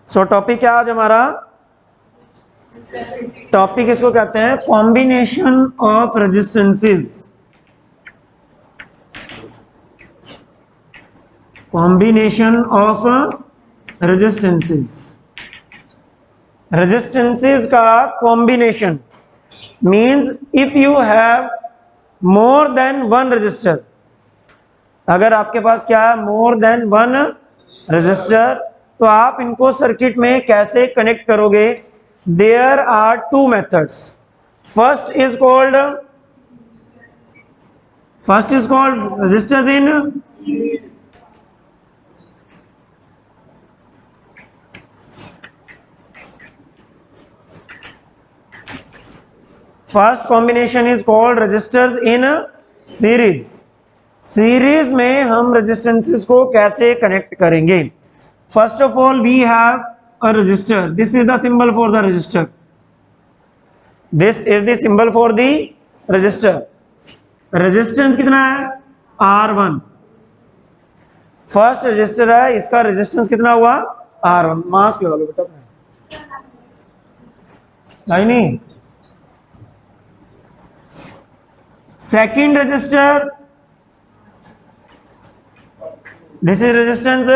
सो topic क्या आज हमारा? टॉपिक इसको कहते हैं combination of resistances. Combination of resistances. Resistances का combination means if you have more than one resistor, अगर आपके पास क्या है, मोर देन वन रजिस्टर, तो आप इनको सर्किट में कैसे कनेक्ट करोगे? There are two methods. First is called resistors in first combination is called resistors in series. Series में हम रेजिस्टेंसेस को कैसे कनेक्ट करेंगे? First of all we have a resistor, this is the symbol for the resistor, this is the symbol for the resistor. Resistance कितना है? R1। First resistor है, इसका resistance कितना हुआ? R1। मास्क लगा लो बेटा, नहीं। Second register, this is resistance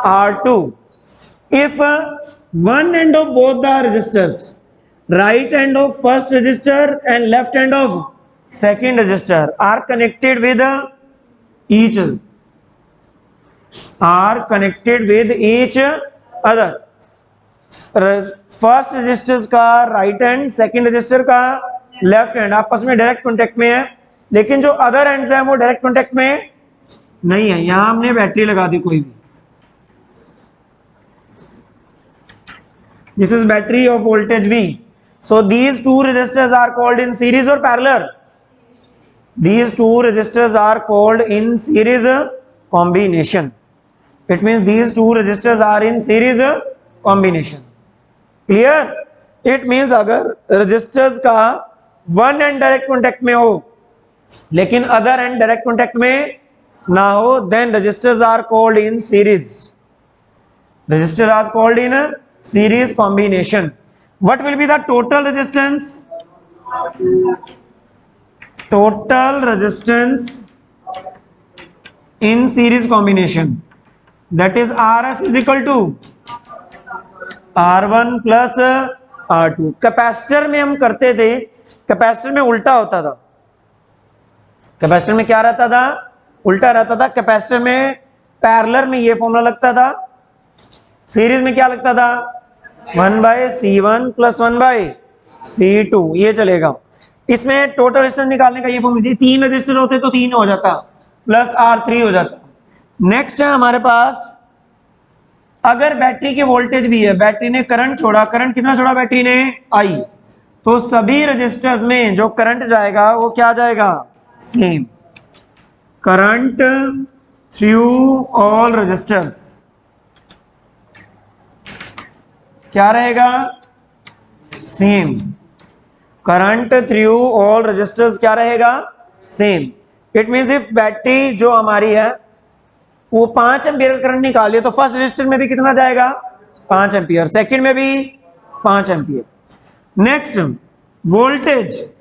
R2. If one end of both the resistors, right end of first resistor and left end of second resistor are connected with each other, first resistors का right end, second resistor का left end आपस में direct contact में है, लेकिन जो other ends हैं वो डायरेक्ट कॉन्टेक्ट में नहीं है। यहां हमने बैटरी लगा दी कोई भी, this is battery of voltage V। So these two resistors are called in series और parallel? These two resistors are called in series combination. It means these two resistors are in series combination. Clear? It means अगर resistors का one end direct contact में हो लेकिन other and direct contact में ना हो, then resistors are called in series. Resistors are called in a series combination. What will be the total resistance? Total resistance in series combination, that is RS is equal to R1 plus R2। Capacitor में हम करते थे, capacitor में उल्टा होता था। Capacitor में क्या रहता था? उल्टा रहता था। कैपेसिटर में पैरेलल में ये फॉर्मूला लगता था, सीरीज में क्या लगता था? 1/C1 प्लस 1/C2, ये चलेगा। इसमें टोटल रेजिस्टेंस निकालने का ये फॉर्मूला थी, 3 रजिस्टर होते तो 3 हो जाता प्लस R3 हो जाता। नेक्स्ट है हमारे पास, अगर बैटरी की वोल्टेज भी है, बैटरी ने करंट छोड़ा, करंट कितना छोड़ा बैटरी ने? I, तो सभी रजिस्टर्स में जो करंट जाएगा वो क्या जाएगा? Same. Current through all resistors क्या रहेगा? Same. Current through all resistors क्या रहेगा? Same. It means if battery जो हमारी है वो 5 एम्पियर करंट निकालिए तो फर्स्ट रजिस्टर में भी कितना जाएगा? 5 एम्पियर, सेकंड में भी 5 एम्पियर। नेक्स्ट वोल्टेज,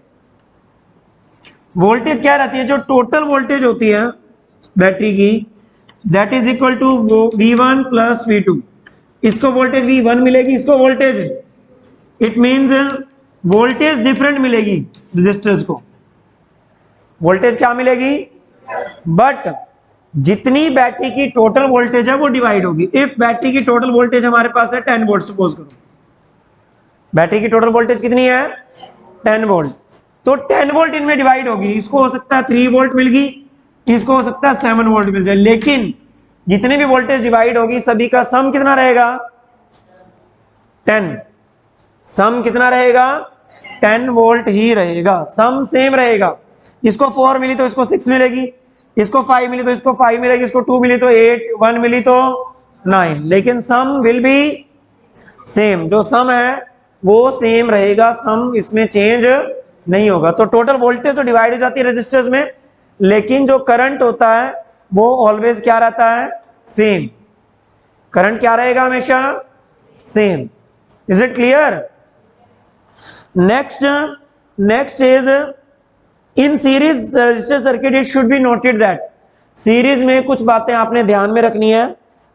वोल्टेज क्या रहती है? जो टोटल वोल्टेज होती है बैटरी की, that is equal to V1 plus V2। इसको वोल्टेज V1 मिलेगी, इसको voltage, it means voltage different मिलेगी रजिस्टर्स को। वोल्टेज क्या मिलेगी? बट जितनी बैटरी की टोटल वोल्टेज है वो डिवाइड होगी। इफ बैटरी की टोटल वोल्टेज हमारे पास है 10 वोल्ट, सपोज करो बैटरी की टोटल वोल्टेज कितनी है? 10 वोल्ट, तो 10 वोल्ट इनमें डिवाइड होगी। इसको हो सकता है 3 वोल्ट मिल गई, इसको हो सकता है 7 वोल्ट मिल जाए, लेकिन जितनी भी वोल्टेज डिवाइड होगी सभी का सम कितना रहेगा? 10। सम कितना रहेगा? 10 वोल्ट ही रहेगा, सम सेम रहेगा। इसको 4 मिली तो इसको 6 मिलेगी, इसको 5 मिली तो इसको 5 मिलेगी, इसको 2 मिली तो 8, 1 मिली तो 9, लेकिन सम विल बी सेम। जो सम है वो सेम रहेगा, सम इसमें चेंज नहीं होगा। तो टोटल वोल्टेज तो डिवाइड हो जाती है रजिस्टर्स में, लेकिन जो करंट होता है वो ऑलवेज क्या रहता है? सेम। करंट क्या रहेगा हमेशा, same. Is it clear? Next is in series register circuit it should be noted that series में कुछ बातें आपने ध्यान में रखनी है।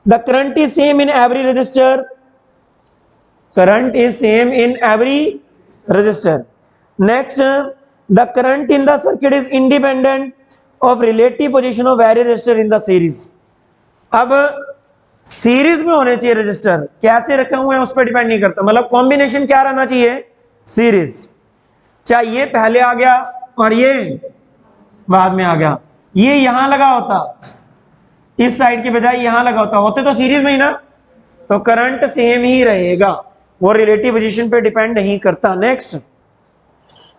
The current is same in every register, current is same in every register. Next, the current in the circuit is independent of relative position of very register in the series. अब series में होने चाहिए register, कैसे रखे हुए हैं उस पर डिपेंड नहीं करता, मतलब कॉम्बिनेशन क्या रहना चाहिए, सीरीज। चाहे ये पहले आ गया और ये बाद में आ गया, ये यहां लगा होता, इस साइड के बजाय यहां लगा होता, होते तो सीरीज में ही ना, तो करंट सेम ही रहेगा, वो रिलेटिव पोजीशन पे डिपेंड नहीं करता। Next,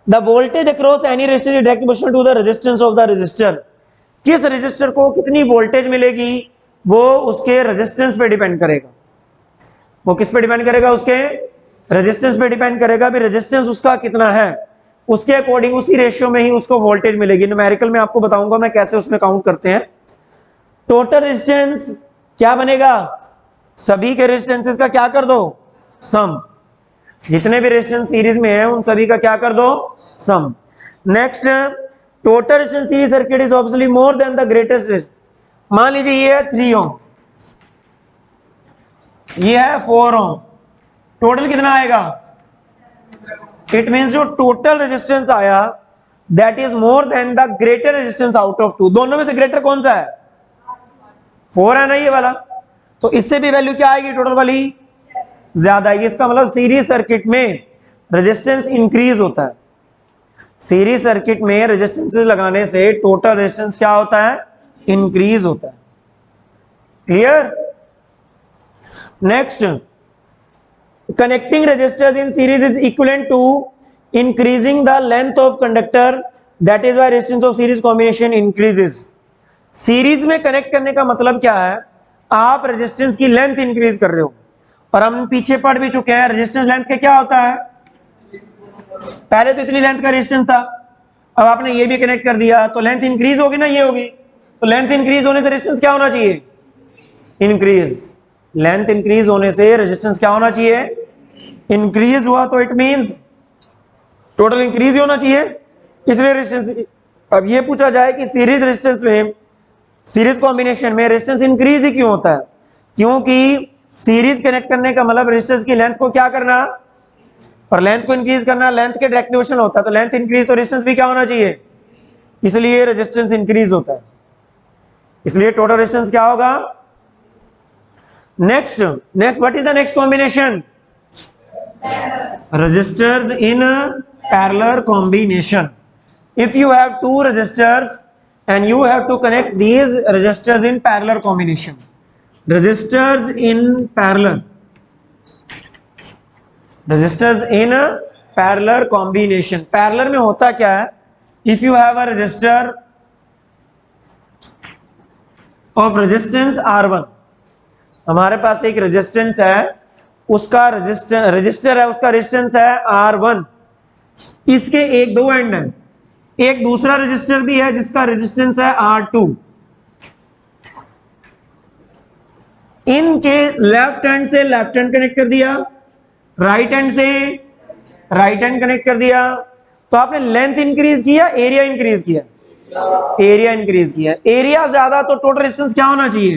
the voltage across any resistor is directly proportional to the resistance of the resistor. किस रेजिस्टर को कितनी वोल्टेज मिलेगी वो उसके रेजिस्टेंस पे डिपेंड करेगा। वो किस पे डिपेंड करेगा, उसके रेजिस्टेंस पे डिपेंड करेगा। भी रेजिस्टेंस उसका कितना है, उसके अकॉर्डिंग उसी रेशियो में ही उसको वोल्टेज मिलेगी। न्यूमेरिकल में आपको बताऊंगा मैं कैसे उसमें काउंट करते हैं। टोटल रेजिस्टेंस क्या बनेगा, सभी के रेजिस्टेंसेस का क्या कर दो, सम। जितने भी रेजिस्टेंस सीरीज में है उन सभी का क्या कर दो, sum. Next, total resistance series circuit is obviously more than the greatest resistance. मान लीजिए ये है 3 ओम, ये है 4 ओम, टोटल कितना आएगा, इट मींस जो टोटल रेजिस्टेंस आया that is more than the greater resistance out of 2। दोनों में से ग्रेटर कौन सा है, 4 है ना ये वाला, तो इससे भी वैल्यू क्या आएगी, टोटल वाली ज्यादा आएगी। इसका मतलब सीरीज सर्किट में रेजिस्टेंस इंक्रीज होता है। सीरीज सर्किट में रेजिस्टेंस लगाने से टोटल रेजिस्टेंस क्या होता है, इंक्रीज होता है। Clear? Next, connecting resistors in series is equivalent to increasing the length of conductor, that is why resistance of series combination increases। Series में कनेक्ट करने का मतलब क्या है, आप रेजिस्टेंस की लेंथ इंक्रीज कर रहे हो, और हम पीछे पढ़ भी चुके हैं रेजिस्टेंस लेंथ का क्या होता है, पहले तो इतनी लेंथ का रेजिस्टेंस था, अब आपने ये भी कनेक्ट कर दिया तो लेंथ इंक्रीज होगी ना, ये होगी, तो लेंथ इंक्रीज होने से रेजिस्टेंस क्या होना चाहिए, इंक्रीज। लेंथ इंक्रीज होने से रेजिस्टेंस क्या होना चाहिए, इंक्रीज हुआ, तो इट मींस टोटल इंक्रीज ही होना चाहिए, इसलिए रेजिस्टेंस। अब ये पूछा जाए कि सीरीज रेजिस्टेंस में, सीरीज कॉम्बिनेशन में रेजिस्टेंस इंक्रीज ही क्यों होता है, क्योंकि सीरीज कनेक्ट करने का मतलब रेजिस्टेंस की लेंथ को क्या करना, और लेंथ को इंक्रीज करना, लेंथ के डायरेक्ट डिविजन होता है, तो लेंथ इंक्रीज तो रेजिस्टेंस भी क्या होना चाहिए, इसलिए रेजिस्टेंस इंक्रीज होता है, इसलिए टोटल रेजिस्टेंस क्या होगा। Next what is the next combination, resistors in a parallel combination। if you have two resistors and you have to connect these resistors in parallel combination, resistors in parallel, resistors in a parallel combination, parallel में होता क्या है, if you have a resistor of resistance R1, हमारे पास एक resistance है, उसका register है, उसका रेजिस्टेंस है R1, इसके एक दो एंड है, एक दूसरा रजिस्टर भी है जिसका रेजिस्टेंस है R2, इनके लेफ्ट हैंड से लेफ्ट हैंड कनेक्ट कर दिया, राइट हैंड से राइट हैंड कनेक्ट कर दिया, तो आपने लेंथ इंक्रीज किया, एरिया इंक्रीज किया, एरिया इंक्रीज किया, एरिया ज्यादा तो टोटल रेजिस्टेंस क्या होना चाहिए,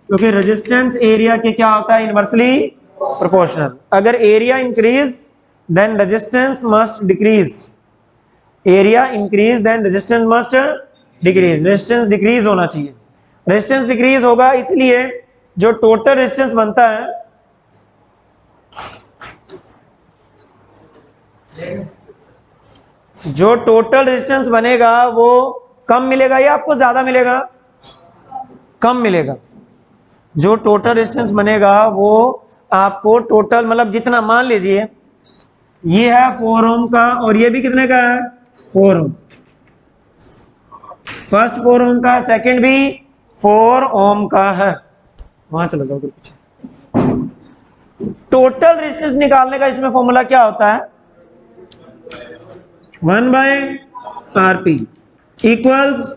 क्योंकि रेजिस्टेंस एरिया के क्या होता है, इनवर्सली प्रोपोर्शनल। अगर area increase then resistance must decrease, area increase then resistance must decrease, resistance decrease होना चाहिए, रेजिस्टेंस डिक्रीज होगा, इसलिए जो टोटल रेजिस्टेंस बनता है, जो टोटल रेजिस्टेंस बनेगा वो कम मिलेगा या आपको ज्यादा मिलेगा, कम मिलेगा। जो टोटल रेजिस्टेंस बनेगा वो आपको टोटल, मतलब जितना, मान लीजिए ये है 4 ओम का और ये भी कितने का है, 4 ओम, फर्स्ट 4 ओम का, सेकंड भी 4 ओम का है, वहां चलो जाओ पीछे। टोटल रेजिस्टेंस निकालने का इसमें फॉर्मूला क्या होता है, 1/RP इक्वल्स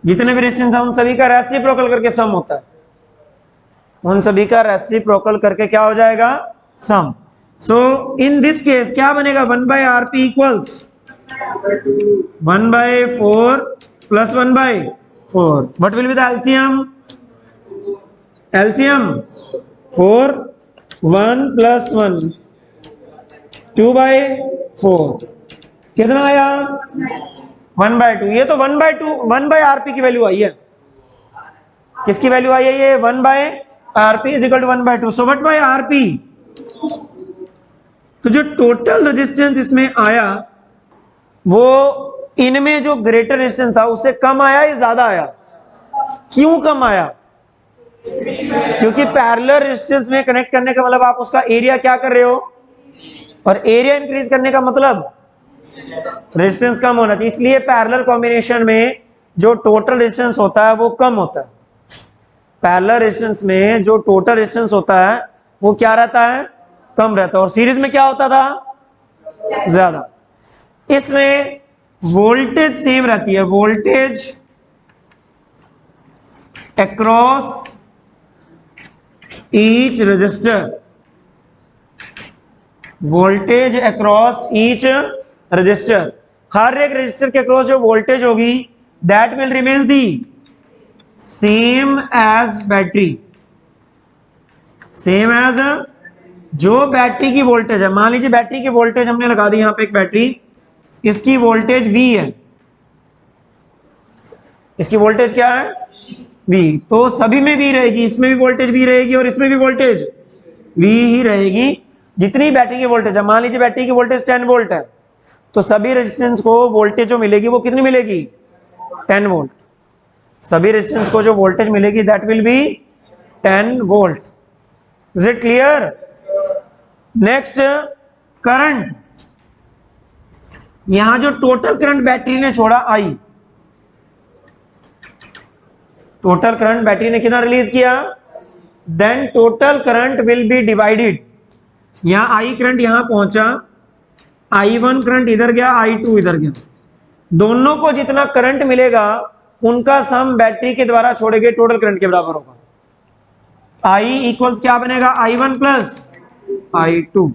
जितने भी रेजिस्टेंस हैं उन सभी का रेसिप्रोकल करके सम होता है, उन सभी का रेसिप्रोकल करके क्या हो जाएगा, सम। सो इन दिस केस क्या बनेगा, 1/rp equals 1/4 plus 1/4। What will be the LCM, LCM 4 1 plus 1 2/4 कितना आया 1/2। ये तो 1/2 1/rp की वैल्यू आई है, किसकी वैल्यू आई है, ये 1/rp is equal to 1/2। So what by rp, तो जो टोटल रेजिस्टेंस इसमें आया वो इनमें जो ग्रेटर रेजिस्टेंस था उससे कम आया या ज्यादा आया, क्यों कम आया, क्योंकि पैरेलल रेजिस्टेंस में कनेक्ट करने का मतलब आप उसका एरिया क्या कर रहे हो, और एरिया इंक्रीज करने का मतलब रेजिस्टेंस कम होना चाहिए, इसलिए पैरेलल कॉम्बिनेशन में जो टोटल रेजिस्टेंस होता है वो कम होता है। पैरेलल रेजिस्टेंस में जो टोटल रेजिस्टेंस होता है वो क्या रहता है, कम रहता है, और सीरीज में क्या होता था, ज्यादा। इसमें वोल्टेज सेम रहती है, voltage across each resistor, voltage across each resistor, हर एक रजिस्टर के अक्रॉस जो वोल्टेज होगी that will remain the same as battery, same as जो बैटरी की वोल्टेज है। मान लीजिए बैटरी की वोल्टेज हमने लगा दी यहां पे एक बैटरी, इसकी वोल्टेज V है, इसकी वोल्टेज क्या है V, तो सभी में V रहेगी, इसमें भी वोल्टेज V रहेगी और इसमें भी वोल्टेज V ही रहेगी। जितनी बैटरी की वोल्टेज है, मान लीजिए बैटरी की वोल्टेज 10 वोल्ट है, तो सभी रेजिस्टेंस को वोल्टेज जो मिलेगी वो कितनी मिलेगी, 10 वोल्ट। सभी रेजिस्टेंस को जो वोल्टेज मिलेगी that will be 10 volt. Is it clear? Next current, यहां जो टोटल करंट बैटरी ने छोड़ा I, टोटल करंट बैटरी ने कितना रिलीज किया, then total current will be divided, यहां I करंट यहां पहुंचा, I1 करंट इधर गया, I2 इधर गया, दोनों को जितना करंट मिलेगा उनका सम बैटरी के द्वारा छोड़े गए टोटल करंट के बराबर होगा। I इक्वल्स क्या बनेगा, I1 plus I2,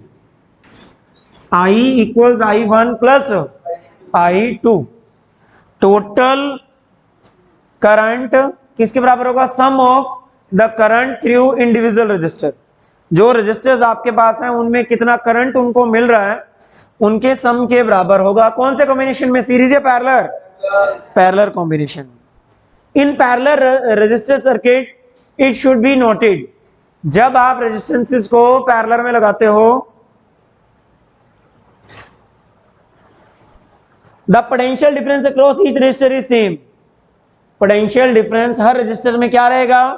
I equals I1 plus I2। Total current किसके बराबर होगा, sum of the current through individual resistor, जो रजिस्टर्स आपके पास हैं उनमें कितना करंट उनको मिल रहा है उनके सम के बराबर होगा। कौन से कॉम्बिनेशन में, सीरीज या parallel, parallel combination. In parallel resistor circuit it should be noted, जब आप रेजिस्टेंसेस को पैरेलल में लगाते हो the potential difference across each resistor is same, potential difference हर रजिस्टर में क्या रहेगा,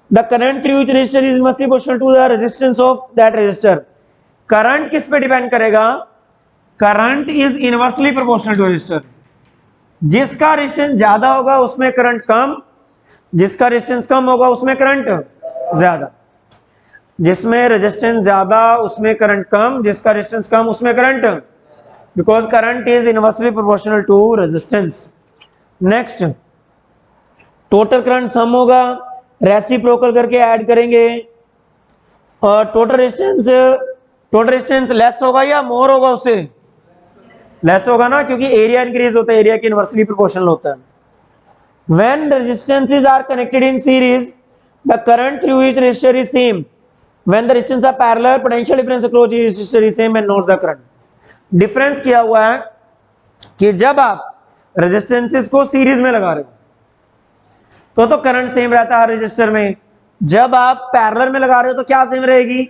the current through each resistor is must be proportional to the resistance of that resistor. Current किस पे डिपेंड करेगा, current is inversely proportional to resistor, जिसका resistance ज्यादा होगा उसमें करंट कम, जिसका रेजिस्टेंस कम होगा उसमें करंट ज्यादा, जिसमें रेजिस्टेंस ज्यादा उसमें करंट कम, जिसका रेजिस्टेंस कम उसमें current, because current is inversely proportional to resistance. Next total current sum होगा, रेसिप्रोकल करके ऐड करेंगे, और टोटल रेजिस्टेंस लेस होगा या मोर होगा, उससे लेस होगा ना, क्योंकि एरिया इंक्रीज होता है, एरिया की इनवर्सली प्रोपोर्शनल होता है। When resistances are connected in series, the current through each resistor is same. When the resistance are parallel, potential difference across each resistor is same and not the current. Difference किया हुआ है कि जब आप resistances को series में लगा रहे हो तो करंट सेम रहता है रजिस्टर में, जब आप पैरेलल में लगा रहे हो तो क्या सेम रहेगी,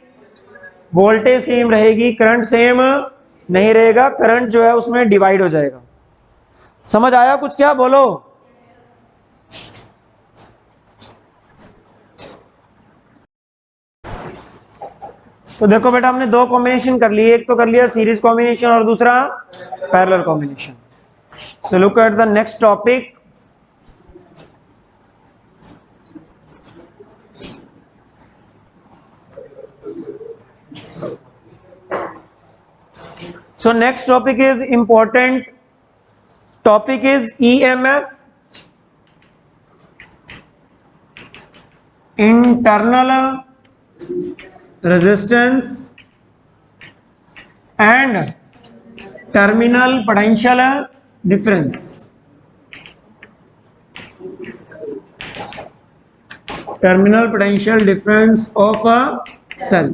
वोल्टेज सेम रहेगी, करंट सेम नहीं रहेगा, करंट जो है उसमें डिवाइड हो जाएगा। समझ आया कुछ, क्या बोलो? तो देखो बेटा हमने दो कॉम्बिनेशन कर लिए, एक तो कर लिया सीरीज कॉम्बिनेशन और दूसरा parallel combination. So look at the next topic. So next topic is important topic is EMF internal resistance and terminal potential difference. Terminal potential difference of a cell.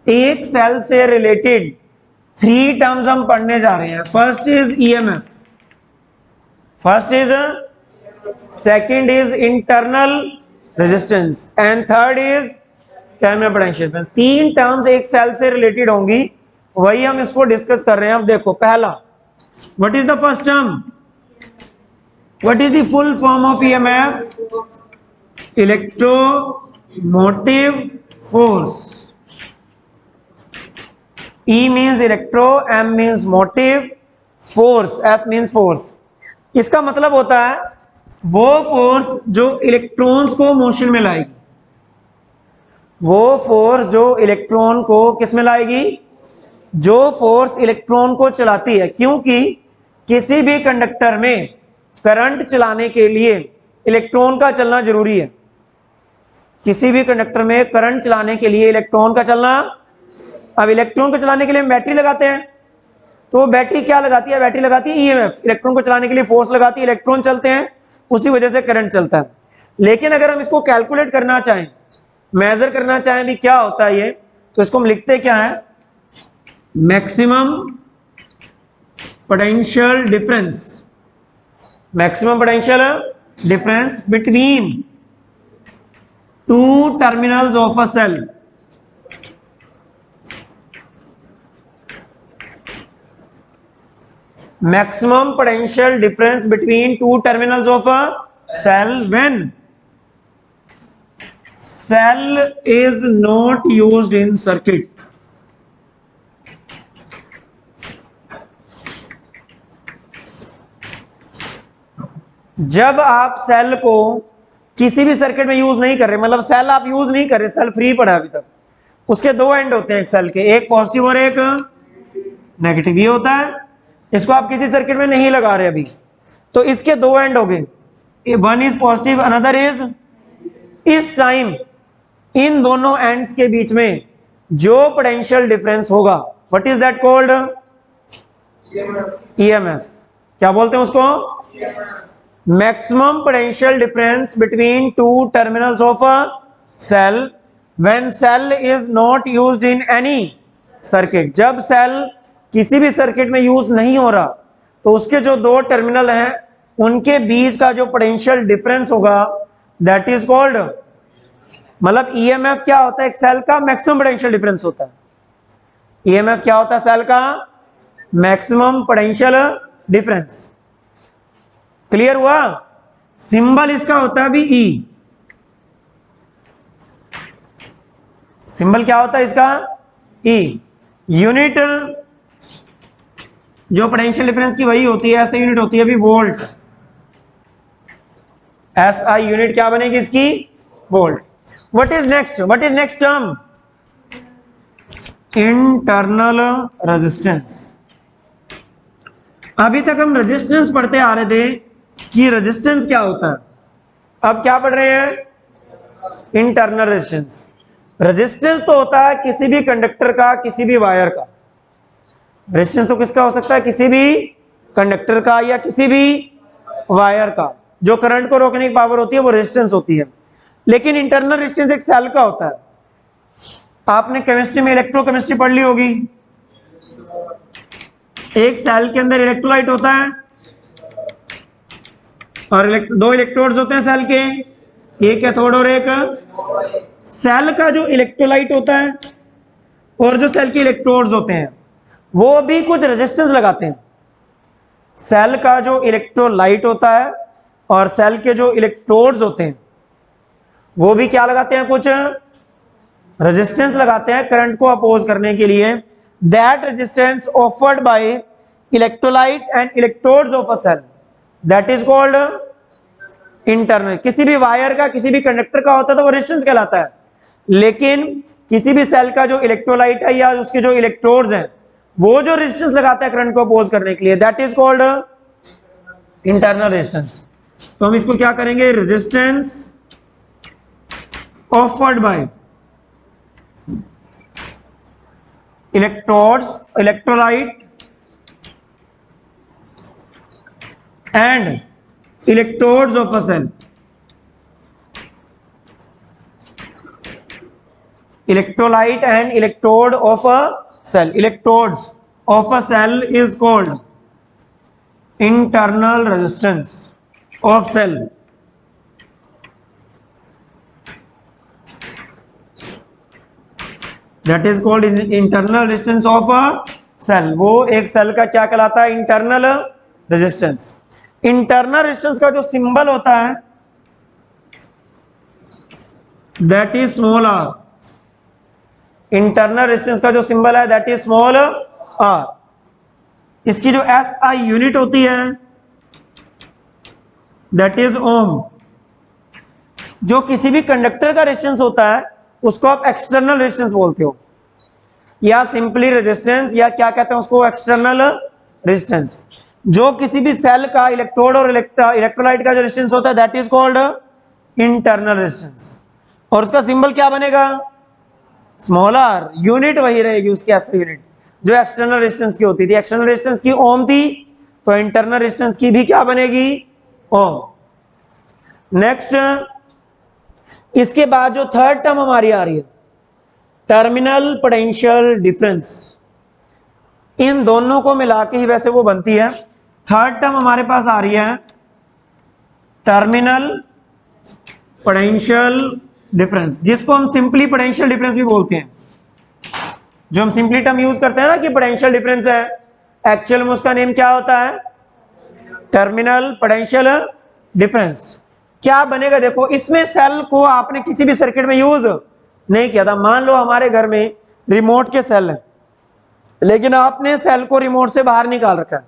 एक cell से related 3 terms हम पढ़ने जा रहे हैं। First is EMF, first is second is internal resistance and third is terminal potential difference. 3 terms एक cell से related होंगी, वही हम इसको डिस्कस कर रहे हैं। अब देखो पहला, what is the first term, what is the full form of EMF? Electromotive force. E means electro, M means motive, force, F means force। इसका मतलब होता है वो फोर्स जो इलेक्ट्रॉन्स को मोशन में लाएगी, वो फोर्स जो इलेक्ट्रॉन को किस में लाएगी, जो फोर्स इलेक्ट्रॉन को चलाती है। क्योंकि किसी भी कंडक्टर में करंट चलाने के लिए इलेक्ट्रॉन का चलना जरूरी है। किसी भी कंडक्टर में करंट चलाने के लिए इलेक्ट्रॉन का चलना, अब इलेक्ट्रॉन को चलाने के लिए हम बैटरी लगाते हैं, तो बैटरी क्या लगाती है, बैटरी लगाती है ईएमएफ। इलेक्ट्रॉन को चलाने के लिए फोर्स लगाती है, इलेक्ट्रॉन चलते हैं, उसी वजह से करंट चलता है। लेकिन अगर हम इसको कैलकुलेट करना चाहें, मेजर करना चाहें भी क्या होता है ये, तो इसको हम लिखते क्या है, maximum potential difference, maximum potential difference between 2 terminals of a cell। Maximum potential difference between 2 terminals of a cell when cell is not used in circuit। जब आप सेल को किसी भी सर्किट में यूज नहीं कर रहे, मतलब सेल आप यूज नहीं कर रहे, सेल फ्री पड़ा अभी तक, उसके 2 एंड होते हैं एक सेल के, एक पॉजिटिव और एक नेगेटिव। ये होता है, इसको आप किसी सर्किट में नहीं लगा रहे अभी, तो इसके 2 एंड हो गए, one is positive another is. इस टाइम इन दोनों एंड्स के बीच में जो पोटेंशियल डिफरेंस होगा, what is that called, EMF. क्या बोलते हैं उसको, maximum potential difference between 2 terminals of a cell when cell is not used in any circuit। जब सेल किसी भी सर्किट में यूज नहीं हो रहा, तो उसके जो 2 टर्मिनल हैं उनके बीच का जो पोटेंशियल डिफरेंस होगा, दैट इज कॉल्ड, मतलब ईएमएफ क्या होता है, एक सेल का मैक्सिमम पोटेंशियल डिफरेंस होता है। ईएमएफ क्या होता है, सेल का मैक्सिमम पोटेंशियल डिफरेंस। क्लियर हुआ? सिंबल इसका होता है भी ई। सिंबल क्या होता है इसका, ई। यूनिट जो पोटेंशियल डिफरेंस की वही होती है, ऐसे यूनिट होती है भी वोल्ट। एसआई यूनिट क्या बनेगी इसकी, volt. What is next, what is next term, internal resistance. अभी तक हम रेजिस्टेंस पढ़ते आ रहे थे कि रेजिस्टेंस क्या होता है, अब क्या पढ़ रहे हैं, इंटरनल रेजिस्टेंस। रेजिस्टेंस तो होता है किसी भी कंडक्टर का, किसी भी वायर का। रेजिस्टेंस तो किसका हो सकता है, किसी भी कंडक्टर का या किसी भी वायर का, जो करंट को रोकने की पावर होती है वो रेजिस्टेंस होती है। लेकिन इंटरनल रेजिस्टेंस एक सेल का होता है। आपने केमिस्ट्री में इलेक्ट्रोकेमिस्ट्री पढ़ ली होगी, एक सेल के अंदर इलेक्ट्रोलाइट होता है और 2 इलेक्ट्रोड्स होते हैं सेल के, एक कैथोड और एक। सेल का जो इलेक्ट्रोलाइट होता है और जो सेल के इलेक्ट्रोड्स होते हैं वो भी कुछ रेजिस्टेंस लगाते हैं। सेल का जो इलेक्ट्रोलाइट होता है और सेल के जो इलेक्ट्रोड्स होते हैं वो भी क्या लगाते हैं, कुछ रेजिस्टेंस लगाते हैं करंट को अपोज करने के लिए। That resistance offered by electrolyte and electrodes of a cell, that is called internal. किसी भी वायर का, किसी भी कंडक्टर का होता है तो वो रेजिस्टेंस कहलाता है। लेकिन किसी भी सेल का जो इलेक्ट्रोलाइट है या उसके जो इलेक्ट्रोड्स हैं वो जो रेजिस्टेंस लगाता है करंट को अपोज करने के लिए, that is called internal resistance. तो हम इसको क्या करेंगे, resistance offered by electrolyte and electrodes of a cell. Electrolyte and electrode of a cell. Electrodes of a cell is called internal resistance of cell. That is called internal resistance of a cell. वो एक cell का क्या कहलाता है? Internal resistance. Internal resistance का जो symbol होता है that is small r. Internal resistance का जो सिंबल है दैट इज स्मॉल आर. इसकी जो SI यूनिट होती है दैट इज ओम. जो किसी भी कंडक्टर का रेजिस्टेंस होता है उसको आप एक्सटर्नल रेजिस्टेंस बोलते हो, या सिंपली रेजिस्टेंस, या क्या कहते हैं उसको, एक्सटर्नल रेजिस्टेंस. जो किसी भी सेल का इलेक्ट्रोड और इलेक्ट्रोलाइट का जो रेजिस्टेंस होता है that is called internal resistance. और उसका सिंबल क्या बनेगा? Small are. यूनिट वही रहेगी उसकी SI यूनिट जो एक्सटर्नल रेजिस्टेंस की होती थी. एक्सटर्नल रेजिस्टेंस की ओम थी तो इंटरनल रेजिस्टेंस की भी क्या बनेगी? ओम. नेक्स्ट, इसके बाद जो थर्ड टर्म हमारी आ रही है टर्मिनल पोटेंशियल डिफरेंस. इन दोनों को मिला के ही वैसे वो बनती है. थर्ड टर्म हमारे पास आ रही है टर्मिनल पोटेंशियल डिफरेंस, जिसको हम सिंपली पोटेंशियल डिफरेंस भी बोलते हैं. जो हम सिंपली टर्म यूज करते हैं ना कि पोटेंशियल डिफरेंस है, एक्चुअल में उसका नेम क्या होता है? Terminal potential difference. क्या बनेगा? देखो, इसमें सेल को आपने किसी भी सर्किट में यूज नहीं किया था. मान लो हमारे घर में रिमोट के सेल है, लेकिन आपने सेल को रिमोट से बाहर निकाल रखा है,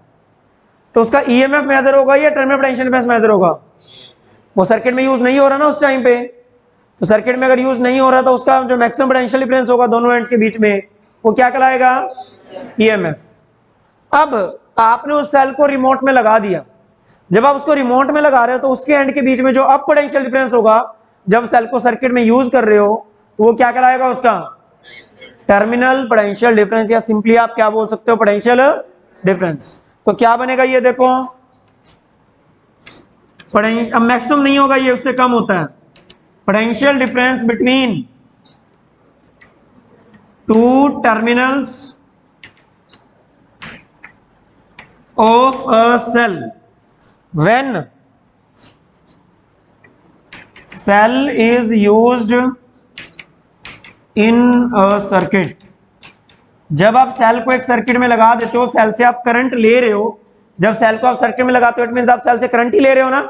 तो उसका EMF मेजर होगा या टर्मिनल पोटेंशियल डिफरेंस मेजर होगा? वो सर्किट में यूज नहीं हो रहा ना उस टाइम पे. तो सर्किट में अगर यूज नहीं हो रहा तो उसका जो मैक्सिमम पोटेंशियल डिफरेंस होगा दोनों एंड्स के बीच में वो क्या कहलाएगा? EMF. अब आपने उस सेल को रिमोट में लगा दिया. जब आप उसको रिमोट में लगा रहे हो तो उसके एंड के बीच में जो अब पोटेंशियल डिफरेंस होगा जब सेल को सर्किट में यूज कर रहे हो तो वो क्या कहलाएगा? उसका टर्मिनल पोटेंशियल डिफरेंस, या सिंपली आप क्या बोल सकते हो? Potential difference. तो क्या बनेगा ये देखो, अब मैक्सिमम नहीं होगा ये, उससे कम होता है. Potential difference between two terminals of a cell when cell is used in a circuit. जब आप सेल को एक सर्किट में लगा देते हो, सेल से आप करंट ले रहे हो. जब सेल को आप सर्किट में लगाते हो इट मींस आप सेल से करंट ही ले रहे हो ना.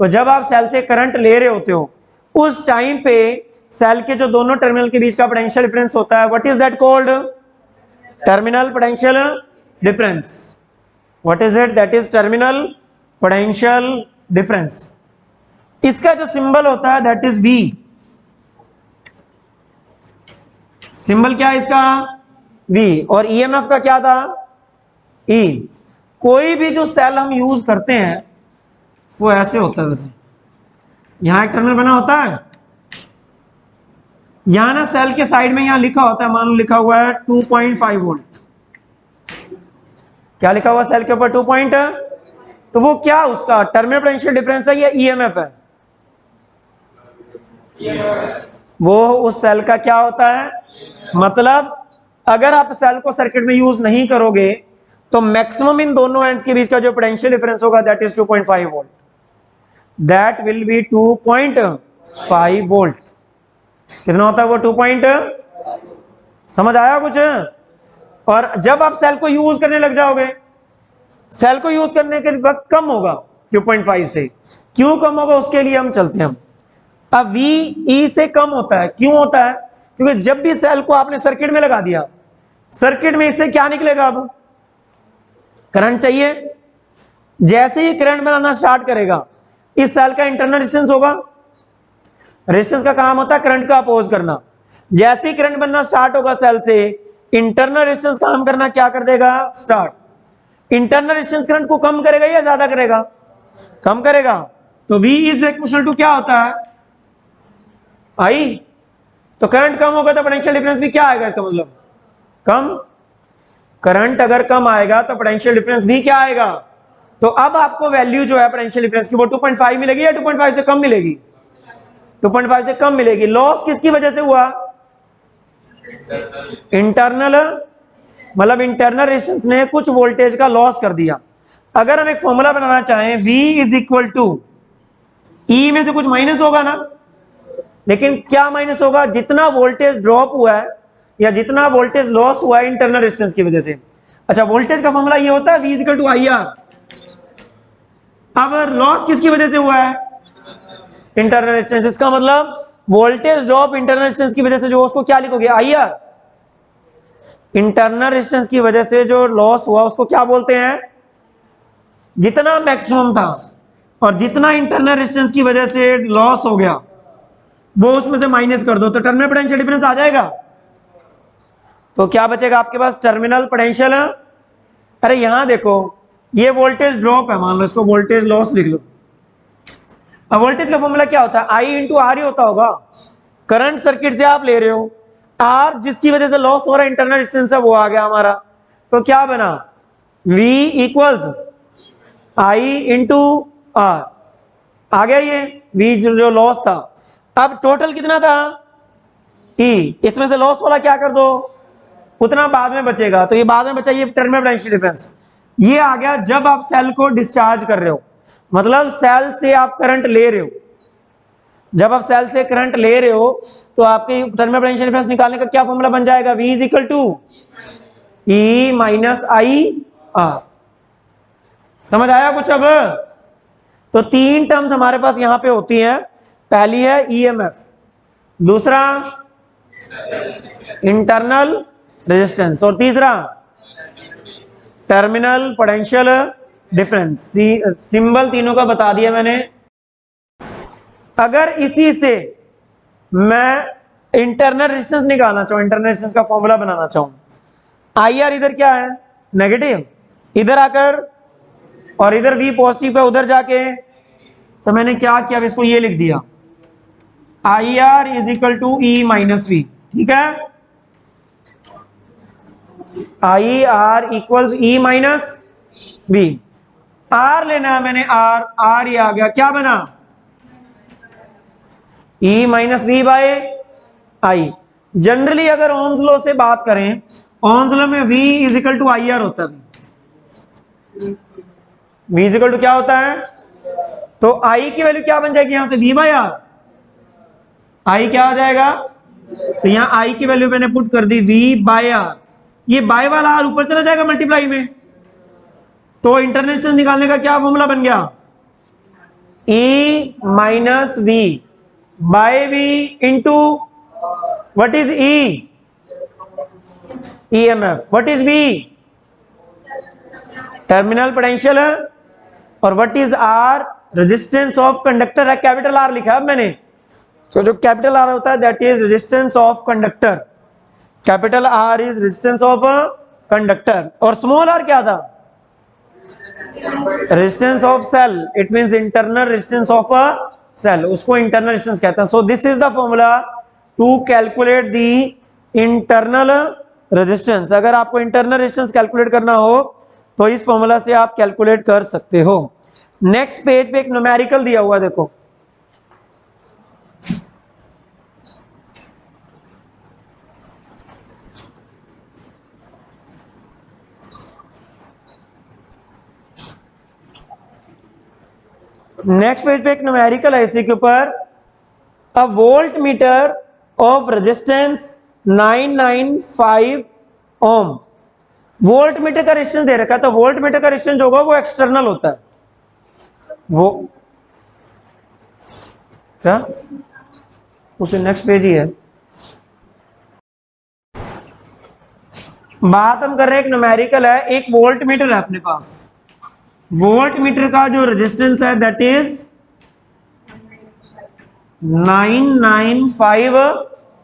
तो जब आप सेल से करंट ले रहे होते हो उस टाइम पे सेल के जो दोनों टर्मिनल के बीच का पोटेंशियल डिफरेंस होता है, what is that called? Terminal potential difference. What is it? That is terminal potential difference. इसका जो सिंबल होता है दैट इज V. सिंबल क्या है इसका? V. और EMF का क्या था? E. कोई भी जो सेल हम यूज करते हैं वो ऐसे होता है. वैसे यहां एक टर्मिनल बना होता है, यहां ना सेल के साइड में यहां लिखा होता है, मान लो लिखा हुआ है 2.5 वोल्ट. क्या लिखा हुआ सेल के ऊपर? 2. तो वो क्या उसका टर्मिनल पोटेंशियल डिफरेंस है या EMF है? वो उस सेल का क्या होता है? मतलब अगर आप सेल को सर्किट में यूज नहीं करोगे तो मैक्सिमम इन दोनों एंड्स के बीच का जो पोटेंशियल डिफरेंस होगा that is 2.5 volt. That will be 2.5 volt. कितना होता है वो? 2. समझ आया कुछ? और जब आप सेल को यूज करने लग जाओगे, सेल को यूज करने के वक्त कम होगा 2.5 से. क्यों कम होगा उसके लिए हम चलते हैं. अब VE से कम होता है. क्यों होता है? क्योंकि जब भी सेल को आपने सर्किट में लगा दिया, सर्किट में इससे क्या निकलेगा? अब करंट चाहिए. जैसे ही करंट बनाना स्टार्ट करेगा इस सेल का इंटरनल रेजिस्टेंस होगा. रेजिस्टेंस का काम होता है करंट का अपोज करना. जैसे ही करंट बनना स्टार्ट होगा सेल से, इंटरनल रेजिस्टेंस काम करना क्या कर देगा? स्टार्ट. इंटरनल रेजिस्टेंस करंट को कम करेगा या ज्यादा करेगा? कम करेगा. तो V इज इक्वल टू क्या होता है? आई, तो करंट कम होगा तो पोटेंशियल डिफरेंस भी क्या आएगा, इसका मतलब कम। करंट अगर कम आएगा तो पोटेंशियल डिफरेंस भी क्या आएगा। तो अब आपको वैल्यू जो है पोटेंशियल डिफरेंस की वो 2.5 मिलेगी या 2.5 से कम मिलेगी, 2.5 से कम मिलेगी। लॉस किसकी वजह से हुआ, इंटरनल, मतलब इंटरनल रेजिस्टेंस ने कुछ वोल्टेज का लॉस कर दिया। अगर हम एक फॉर्मूला बनाना चाहें V इज इक्वल टू ई में से कुछ माइनस होगा ना, लेकिन क्या माइनस होगा, जितना वोल्टेज ड्रॉप हुआ है या जितना वोल्टेज लॉस हुआ है इंटरनल रेजिस्टेंस की वजह से। अच्छा, वोल्टेज का फॉर्मूला ये होता है V is equal to I R. अब लॉस किसकी वजह से हुआ है, इंटरनल रेजिस्टेंस, इसका मतलब वोल्टेज ड्रॉप इंटरनल रेजिस्टेंस की वजह से जो उसको क्या लिखोगे, आई आर। इंटरनल रेजिस्टेंस की वजह से जो लॉस हुआ उसको क्या बोलते हैं, जितना मैक्सिमम था और जितना इंटरनल रेजिस्टेंस की वजह से लॉस हो गया वो उसमें से माइनस कर दो तो टर्मिनल पोटेंशियल डिफरेंस आ जाएगा। तो क्या बचेगा आपके पास, टर्मिनल पोटेंशियल। अरे यहां देखो, ये वोल्टेज ड्रॉप है, मान लो इसको वोल्टेज लॉस लिख लो। अब वोल्टेज का फॉर्मूला क्या होता है, आई इंटू आर ही होता होगा। करंट सर्किट से आप ले रहे हो, आर जिसकी वजह से लॉस हो रहा है इंटरनल रेजिस्टेंस है वो आ गया हमारा, तो क्या बना, V equals I into R, आ गया ये V जो लॉस था। अब टोटल कितना था E, इसमें से लॉस वाला क्या कर दो, उतना बाद में बचेगा, तो ये बाद में बचा ये टर्मिनल पोटेंशियल डिफरेंस। ये आ गया जब आप सेल को डिस्चार्ज कर रहे हो, मतलब सेल से आप करंट ले रहे हो। जब आप सेल से करंट ले रहे हो तो आपके टर्मिनल पोटेंशियल डिफरेंस निकालने का क्या फॉर्मूला बन जाएगा, V is equal to E minus I R. समझ आया कुछ अब। तो तीन टर्म्स हमारे पास यहां पे होती हैं, पहली है EMF, दूसरा इंटरनल रेजिस्टेंस और तीसरा टर्मिनल पोटेंशियल डिफरेंस। सिंबल तीनों का बता दिया मैंने। अगर इसी से मैं इंटरनल रेजिस्टेंस निकालना चाहूं, इंटरनल रेजिस्टेंस का फॉर्मूला बनाना चाहूं, IR इधर क्या है, नेगेटिव, इधर आकर और इधर V पॉजिटिव है उधर जाके, तो मैंने क्या किया, अब इसको ये लिख दिया IR is equal to E minus V। ठीक है, IR equals E minus V। R लेना है मैंने, R ये आ गया, क्या बना, E minus V by I। Generally अगर ओम्स लॉ से बात करें, ओम्स लॉ में V is equal to IR होता है। V इज इक्वल टू क्या होता है, तो I की वैल्यू क्या बन जाएगी यहां से, V बाय R। I क्या हो जाएगा, तो यहां I की वैल्यू मैंने पुट कर दी V बाय R। ये बाय वाला R ऊपर चला जाएगा मल्टीप्लाई में, तो इंटरनेशनल निकालने का क्या फॉर्मूला बन गया, E minus V by V into what is E, EMF, what is V, terminal potential है, और what is R, resistance of conductor है, कैपिटल R लिखा है मैंने। तो जो कैपिटल R होता है that is resistance of conductor, capital R is resistance of conductor, और स्मॉल r क्या था, resistance of cell, it means internal resistance of a cell, उसको इंटरनल रेजिस्टेंस कहते हैं। So this is the formula to calculate the internal resistance. अगर आपको internal resistance calculate करना हो तो इस फॉर्मूला से आप कैलकुलेट कर सकते हो। नेक्स्ट पेज पे एक न्यूमेरिकल दिया हुआ देखो, नेक्स्ट पेज पे एक न्यूमेरिकल है इसी के ऊपर, a volt meter of resistance 995 ohm. Volt meter का रेजिस्टेंस दे रखा है, तो वोल्ट मीटर का रेजिस्टेंस होगा वो एक्सटर्नल होता है, वो क्या, उसे नेक्स्ट पेज ही है। बात हम कर रहे हैं एक न्यूमेरिकल है, एक वोल्ट मीटर है अपने पास, वोल्ट मीटर का जो रेजिस्टेंस है that is 995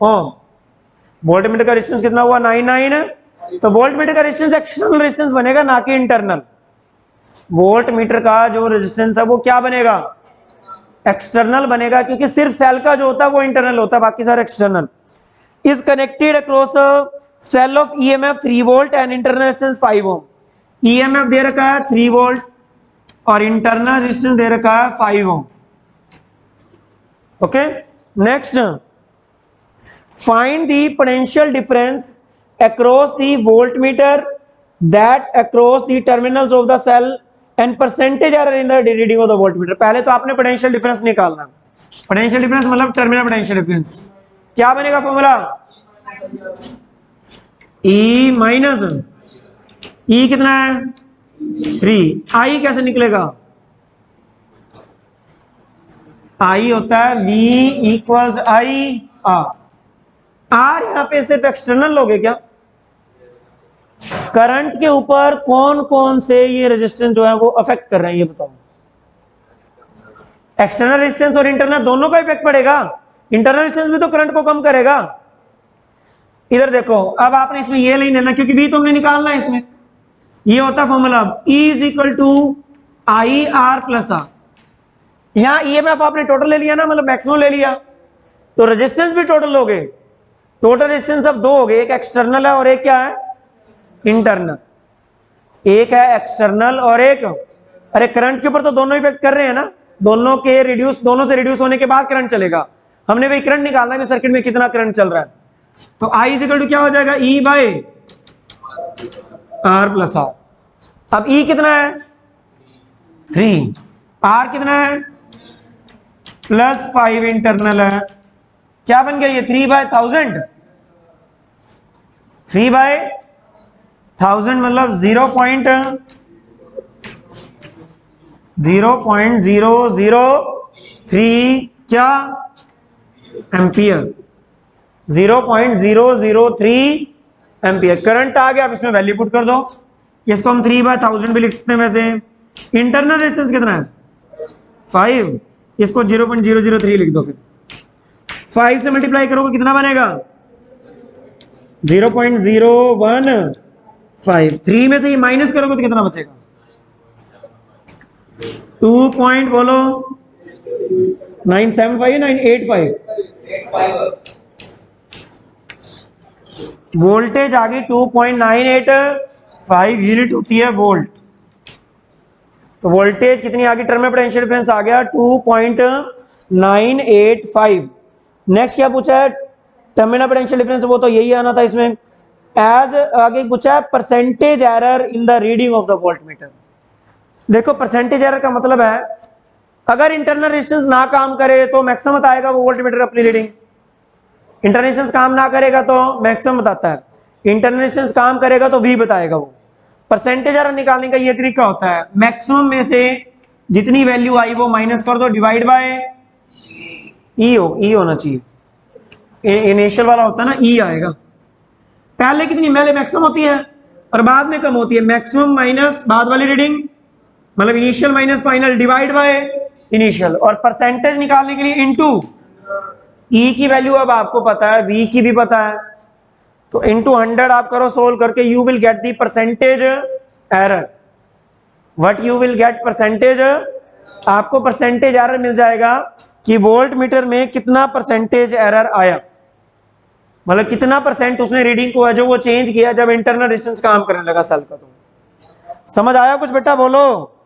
ohm. Volt meter का रेजिस्टेंस कितना हुआ, 99। तो वोल्ट मीटर का रेजिस्टेंस एक्सटर्नल रेजिस्टेंस बनेगा ना कि इंटरनल। वोल्ट मीटर का जो रेजिस्टेंस है वो क्या बनेगा, एक्सटर्नल बनेगा क्योंकि सिर्फ सेल का जो होता है वो इंटरनल होता है, बाकी सारे external. Is connected across cell of EMF 3 volt and internal resistance 5 ohm. EMF दे रखा है 3 वोल्ट और इंटरनल रेजिस्टेंस दे रखा है 5 ohm. Okay, next, find the potential difference across the voltmeter that across the terminals of the cell and percentage error in the reading of the voltmeter. पहले तो आपने पोटेंशियल डिफरेंस निकालना। Potential difference मतलब terminal potential difference. क्या बनेगा formula? E minus E कितना है 3। I कैसे निकलेगा? I होता है V equals I R। R यहां पे सिर्फ एक्सटर्नल लोगे क्या? करंट के ऊपर कौन कौन से ये रेजिस्टेंस जो है वो अफेक्ट कर रहे हैं, ये बताओ। एक्सटर्नल रेजिस्टेंस और इंटरनल दोनों का इफेक्ट पड़ेगा। इंटरनल रेजिस्टेंस भी तो करंट को कम करेगा। इधर देखो, अब आपने इसमें ये नहीं लेना क्योंकि V तो हमने निकालना है इसमें। ये होता formula E is equal to I R plus r. यहां ईएमएफ आपने टोटल ले लिया ना, मतलब मैक्सिमम ले लिया, तो रेजिस्टेंस भी टोटल लोगे। टोटल रेजिस्टेंस अब दो हो गए, एक एक्सटर्नल है और एक क्या है इंटरनल। एक है एक्सटर्नल और एक, अरे करंट के ऊपर तो दोनों इफेक्ट कर रहे हैं ना, दोनों के रिड्यूस, दोनों से रिड्यूस होने के बाद करंट चलेगा। हमने भाई करंट निकालना है सर्किट में कितना करंट चल रहा है, तो I इज इक्वल टू क्या हो जाएगा E बाय R प्लस आर। अब E कितना है 3, R कितना है प्लस 5 इंटरनल है, क्या बन गया ये 3/1000। 3/1000 मतलब 0.003 क्या एम्पियर, 0.003 एम्पियर करंट आ गया। अब इसमें वैल्यू पुट कर दो, इसको हम 3/1000 भी लिख सकते हैं। वैसे इंटरनल रेजिस्टेंस कितना है 5, इसको 0.003 लिख दो। फिर 5 से मल्टीप्लाई करोगे कितना बनेगा 0.015। 3 में से ये माइनस करोगे तो कितना बचेगा 2 पॉइंट बोलो 975 985। वोल्टेज आ गई 2.985 यूनिट होती है वोल्ट। तो वोल्टेज कितनी आ गई, टर्मिनल पोटेंशियल डिफरेंस आ गया 2.985। नेक्स्ट क्या पूछा है टर्मिनल पोटेंशियल डिफरेंस, वो तो यही आना था इसमें। एज आगे पूछा है percentage error in the reading of the voltmeter. देखो परसेंटेज एरर का मतलब है अगर इंटरनल रेजिस्टेंस ना काम करे तो मैक्सिमम बताएगा वो वोल्टमीटर अपनी रीडिंग। इंटरनल रेजिस्टेंस काम ना करेगा तो मैक्सिमम बताता है, इंटरनल रेजिस्टेंस काम करेगा तो V बताएगा वो। परसेंटेज एरर निकालने का ये तरीका होता है, मैक्सिमम में से जितनी वैल्यू आई वो माइनस कर दो, डिवाइड बाय E होना चाहिए। इनिशियल वाला होता है ना E आएगा। पहले कितनी, पहले मैक्सिमम होती है और बाद में कम होती है। मैक्सिमम माइनस बाद वाली रीडिंग मतलब initial minus final divide by initial. और परसेंटेज निकालने के लिए इनटू E की वैल्यू अब आपको पता है, V की भी पता है, तो इनटू 100 आप करो सोल्व करके, you will get the percentage error. What you will get percentage, आपको परसेंटेज एरर मिल जाएगा कि वोल्ट मीटर में कितना परसेंटेज एरर आया, मतलब कितना परसेंट उसने रीडिंग को है जो वो चेंज किया जब इंटरनल रेजिस्टेंस काम करने लगा सेल का। तो समझ आया कुछ बेटा, बोलो।